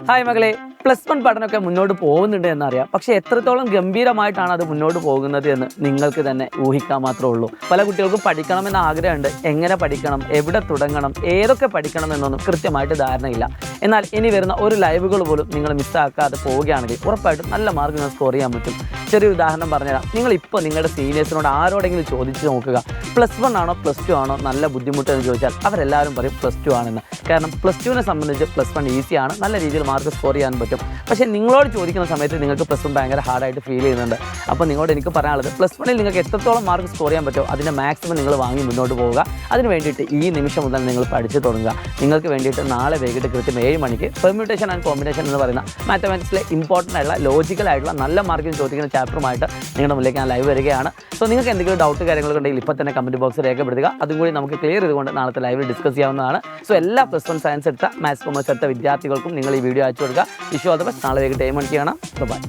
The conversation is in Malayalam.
ഹായ് മകളെ, +1 പഠനമൊക്കെ മുന്നോട്ട് പോകുന്നുണ്ട് എന്നറിയാം. പക്ഷേ എത്രത്തോളം ഗംഭീരമായിട്ടാണ് അത് മുന്നോട്ട് പോകുന്നത് എന്ന് നിങ്ങൾക്ക് തന്നെ ഊഹിക്കാൻ മാത്രമേ ഉള്ളൂ. പല കുട്ടികൾക്കും പഠിക്കണമെന്ന ആഗ്രഹമുണ്ട്. എങ്ങനെ പഠിക്കണം, എവിടെ തുടങ്ങണം, ഏതൊക്കെ പഠിക്കണം എന്നൊന്നും കൃത്യമായിട്ട് ധാരണയില്ല. എന്നാൽ ഇനി വരുന്ന ഒരു ലൈവുകൾ പോലും നിങ്ങൾ മിസ്സാക്കാതെ പോവുകയാണെങ്കിൽ ഉറപ്പായിട്ടും നല്ല മാർക്കുകൾ സ്കോർ ചെയ്യാൻ പറ്റും. ചെറിയൊരു ഉദാഹരണം പറഞ്ഞുതരാം. നിങ്ങളിപ്പോൾ നിങ്ങളുടെ സീനിയേഴ്സിനോട് ആരോടെങ്കിലും ചോദിച്ച് നോക്കുക, +1 ആണോ +2 ആണോ നല്ല ബുദ്ധിമുട്ട് എന്ന് ചോദിച്ചാൽ അവരെല്ലാവരും പറയും +2 ആണെന്ന്. കാരണം +2നെ സംബന്ധിച്ച് +1 ഈസിയാണ്, നല്ല രീതിയിൽ മാർക്ക് സ്കോർ ചെയ്യാൻ പറ്റും. പക്ഷേ നിങ്ങളോട് ചോദിക്കുന്ന സമയത്ത് നിങ്ങൾക്ക് +1 ഭയങ്കര ഹാർഡായിട്ട് ഫീൽ ചെയ്യുന്നുണ്ട്. അപ്പോൾ നിങ്ങളോട് എനിക്ക് പറയാനുള്ളത്, +1ൽ നിങ്ങൾക്ക് എത്രത്തോളം മാർക്ക് സ്കോർ ചെയ്യാൻ പറ്റുമോ അതിൻ്റെ മാക്സിമം നിങ്ങൾ വാങ്ങി മുന്നോട്ട് പോവുക. അതിന് വേണ്ടിയിട്ട് ഈ നിമിഷം മുതൽ നിങ്ങൾ പഠിച്ചു തുടങ്ങുക. നിങ്ങൾക്ക് വേണ്ടിയിട്ട് നാളെ വൈകിട്ട് കൃത്യം 7 മണിക്ക് പെർമ്യൂട്ടേഷൻ ആൻഡ് കോമ്പിനേഷൻ എന്ന് പറയുന്ന മാത്തമാറ്റിക്സിലെ ഇമ്പോർട്ടൻ്റ് ആയിട്ടുള്ള ലോജിക്കലായിട്ടുള്ള നല്ല മാർക്കിന് ചോദിക്കുന്ന ചാപ്റ്ററുമായിട്ട് നിങ്ങളുടെ മുന്നിലേക്ക് ഞാൻ ലൈവ് വരികയാണ്. സോ നിങ്ങൾക്ക് എന്തെങ്കിലും ഡൗട്ട് കാര്യങ്ങളൊക്കെ ഉണ്ടെങ്കിൽ ഇപ്പോൾ തന്നെ കമൻറ്റ് ബോക്സിൽ രേഖപ്പെടുത്തുക. അതും കൂടി നമുക്ക് ക്ലിയർ ചെയ്തുകൊണ്ട് നാളത്തെ ലൈവിൽ ഡിസ്കസ് ചെയ്യാവുന്നതാണ്. സോ എല്ലാ +1 സയൻസ് എടുത്ത മാത്സ് കൊമേഴ്സ് എടുത്ത വിദ്യാർത്ഥികൾക്കും നിങ്ങൾ ഈ വീഡിയോ അയച്ചു കൊടുക്കുക. Vishu all the best. നാളെ വൈകിട്ട് 7 മണിക്ക് കാണാം. ബൈ.